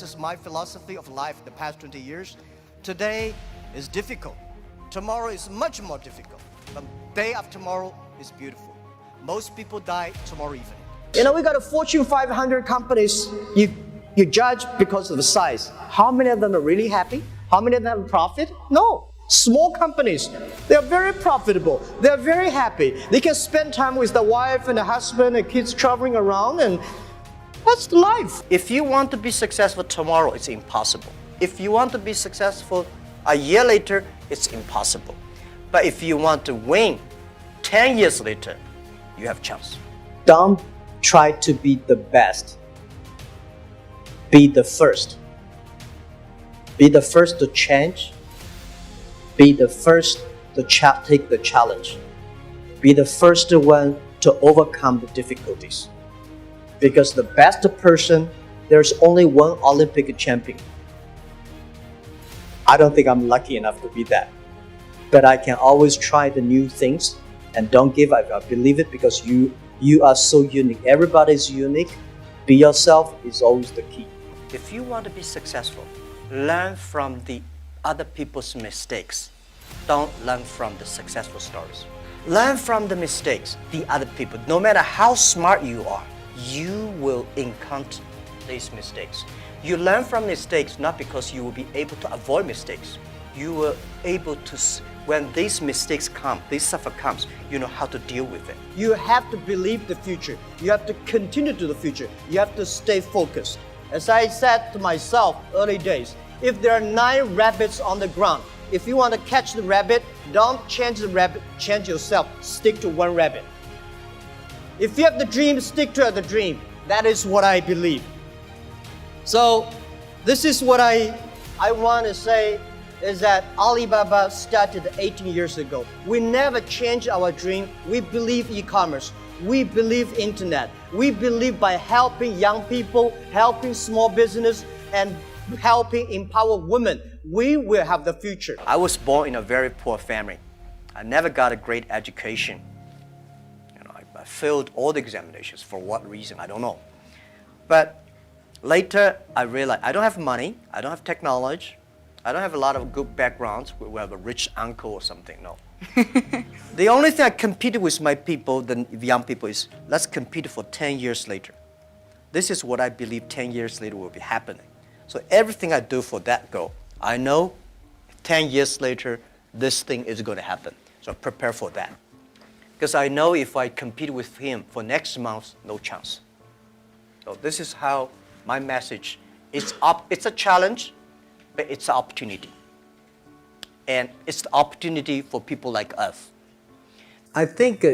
this is my philosophy of life the past 20 years. Today is difficult. Tomorrow is much more difficult. But day after tomorrow is beautiful. Most people die tomorrow evening. You know, we got a Fortune 500 companies. You judge because of the size. How many of them are really happy? How many of them have profit? No. Small companies, they're very profitable. They're very happy. They can spend time with the wife and the husband and kids traveling around, and that's life. If you want to be successful tomorrow, it's impossible. If you want to be successful a year later, it's impossible. But if you want to win 10 years later, you have a chance. Don't try to be the best. Be the first. Be the first to change. Be the first to take the challenge. Be the first one to overcome the difficulties. Because the best person, there's only one Olympic champion. I don't think I'm lucky enough to be that. But I can always try the new things and don't give up. I believe it because you are so unique. Everybody's unique. Be yourself is always the key. If you want to be successful, learn from the other people's mistakes. Don't learn from the successful stories. Learn from the mistakes, the other people. No matter how smart you are, you will encounter these mistakes. You learn from mistakes not because you will be able to avoid mistakes. You will able to, when these mistakes come, this suffer comes, you know how to deal with it. You have to believe the future. You have to continue to the future. You have to stay focused. As I said to myself early days, if there are 9 rabbits on the ground, if you want to catch the rabbit, don't change the rabbit, change yourself. Stick to one rabbit. If you have the dream, stick to the dream. That is what I believe. So this is what I want to say is that Alibaba started 18 years ago. We never changed our dream. We believe e-commerce. We believe internet. We believe by helping young people, helping small business, and helping empower women, we will have the future. I was born in a very poor family. I never got a great education. You know, I failed all the examinations. For what reason? I don't know. But later, I realized I don't have money. I don't have technology. I don't have a lot of good backgrounds. We have a rich uncle or something. No. The only thing I competed with my people, the young people, is let's compete for 10 years later. This is what I believe 10 years later will be happening. So everything I do for that goal, I know 10 years later, this thing is going to happen. So prepare for that. Because I know if I compete with him for next month, no chance. So this is how my message is. It's a challenge, but it's an opportunity. And it's the opportunity for people like us. I think,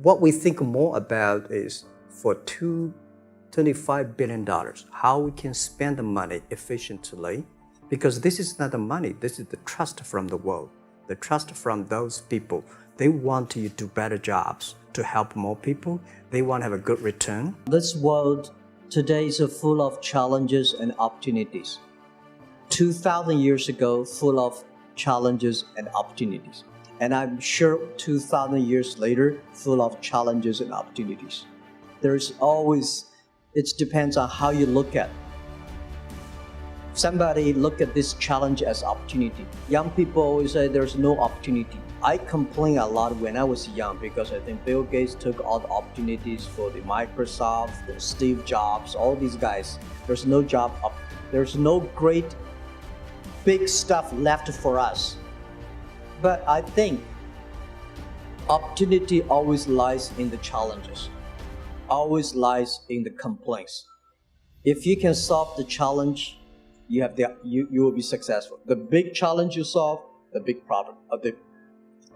what we think more about is for $25 billion, how we can spend the money efficiently. Because this is not the money, this is the trust from the world, the trust from those people. They want you to do better jobs to help more people. They want to have a good return. This world today is full of challenges and opportunities. 2,000 years ago, full of challenges and opportunities. And I'm sure 2,000 years later, full of challenges and opportunities. There's always, it depends on how you look at it. Somebody look at this challenge as opportunity. Young people always say there's no opportunity. I complain a lot when I was young because I think Bill Gates took all the opportunities for the Microsoft, the Steve Jobs, all these guys. There's no job up. There's no great big stuff left for us. But I think opportunity always lies in the challenges, always lies in the complaints. If you can solve the challenge, you will be successful. The big challenge you solve, the big problem,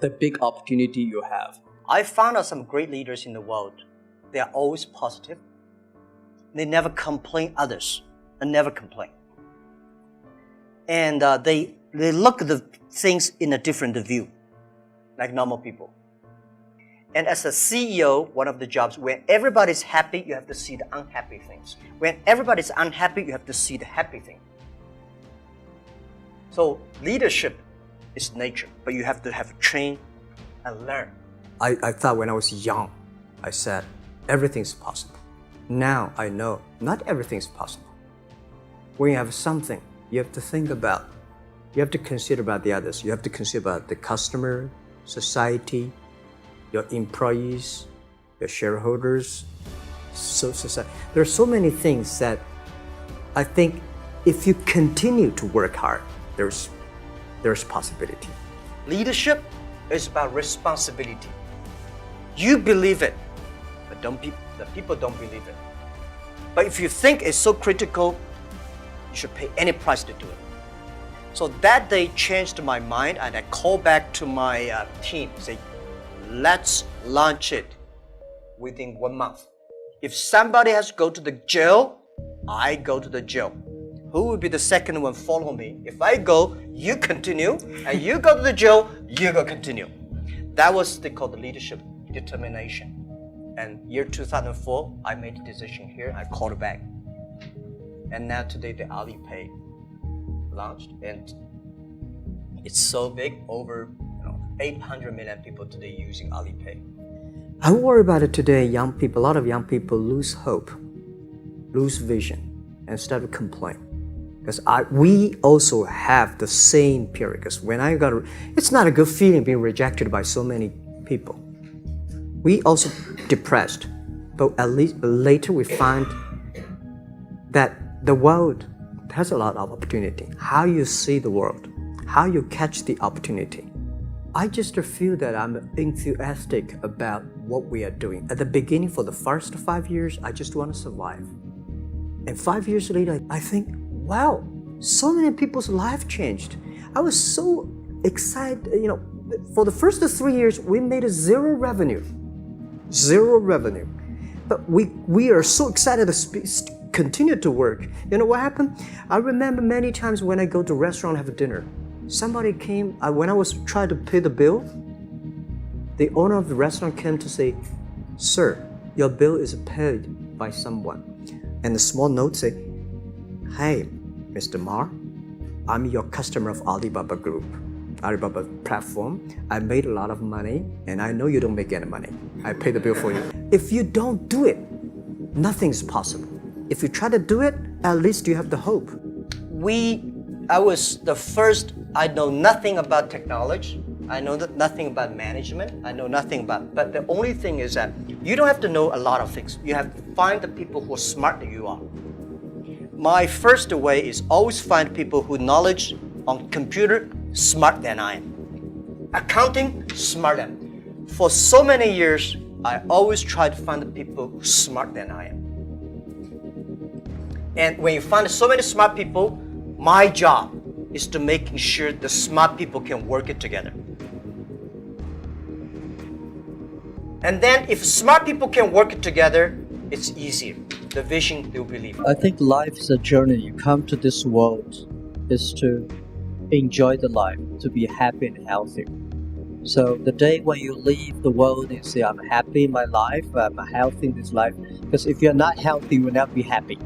the big opportunity you have. I found out some great leaders in the world. They are always positive. They never complain others, and never complain. And they look at the things in a different view, like normal people. And as a CEO, one of the jobs, when everybody's happy, you have to see the unhappy things. When everybody's unhappy, you have to see the happy thing. So leadership is nature, but you have to train and learn. I thought when I was young, I said, everything's possible. Now I know not everything's possible. when you have something, you have to think about, you have to consider about the others. You have to consider about the customer, society, your employees, your shareholders, society. There are so many things that I think if you continue to work hard, there's possibility. Leadership is about responsibility. You believe it, but the people don't believe it. But if you think it's so critical, you should pay any price to do it. So that day changed my mind, and I called back to my team, say, let's launch it within 1 month. If somebody has to go to the jail, I go to the jail. Who will be the second one follow me? If I go, you continue, and you go to the jail, you go continue. That was they call the leadership determination. And year 2004, I made a decision here. I called it back. And now today, the Alipay launched, and it's so big, over 800 million people today using Alipay. I worry about it today. Young people, a lot of young people lose hope, lose vision, and start to complain. Because we also have the same period. Because when it's not a good feeling being rejected by so many people. We also depressed, but at least later we find that the world has a lot of opportunity. How you see the world, how you catch the opportunity. I just feel that I'm enthusiastic about what we are doing. At the beginning, for the first 5 years, I just want to survive. And 5 years later, I think, wow, so many people's life changed. I was so excited. For the first 3 years, we made zero revenue. But we are so excited to continue to work. You know what happened? I remember many times when I go to a restaurant have dinner, somebody came, when I was trying to pay the bill, the owner of the restaurant came to say, "Sir, your bill is paid by someone." And the small note say, "Hey, Mr. Ma, I'm your customer of Alibaba Group, Alibaba platform. I made a lot of money, and I know you don't make any money. I pay the bill for you." If you don't do it, nothing's possible. If you try to do it, at least you have the hope. I was the first. I know nothing about technology. I know nothing about management. I know nothing about. But the only thing is that you don't have to know a lot of things. You have to find the people who are smart than you are. My first way is always find people who knowledge on computer smart than I am. Accounting smart than. For so many years, I always try to find the people who are smart than I am. And when you find so many smart people, my job is to making sure the smart people can work it together. And then if smart people can work it together, it's easier. The vision, they'll believe. I think life is a journey. You come to this world is to enjoy the life, to be happy and healthy. So the day when you leave the world and say, I'm happy in my life, I'm healthy in this life, because if you're not healthy, you will not be happy.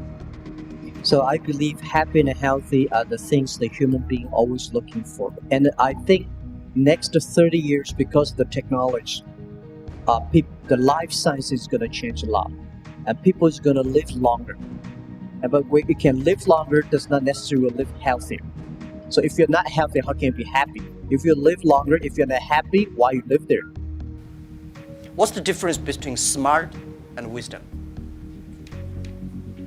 So I believe happy and healthy are the things the human being always looking for. And I think next 30 years, because of the technology, the life science is going to change a lot. And people is going to live longer. But when you can live longer, does not necessarily live healthier. So if you're not healthy, how can you be happy? If you live longer, if you're not happy, why you live there? What's the difference between smart and wisdom?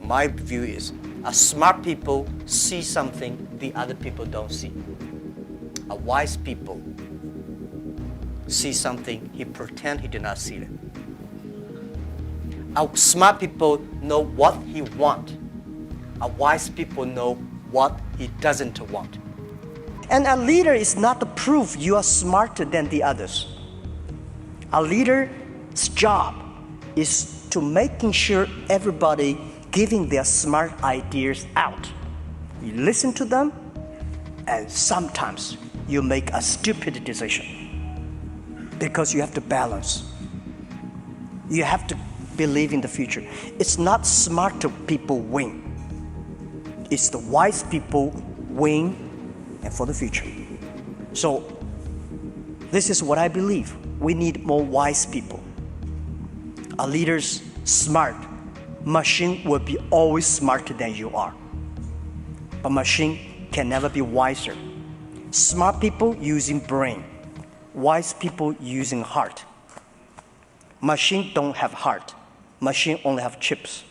My view is, smart people see something the other people don't see. A wise people see something he pretend he did not see it. A smart people know what he want. A wise people know what he doesn't want. And a leader is not the proof you are smarter than the others. A leader's job is to making sure everybody giving their smart ideas out. You listen to them, and sometimes you make a stupid decision because you have to balance. You have to believe in the future. It's not smart people win. It's the wise people win and for the future. So this is what I believe. We need more wise people. A leader's smart. Machine will be always smarter than you are. but machine can never be wiser. Smart people using brain, wise people using heart. Machine don't have heart. Machine only have chips.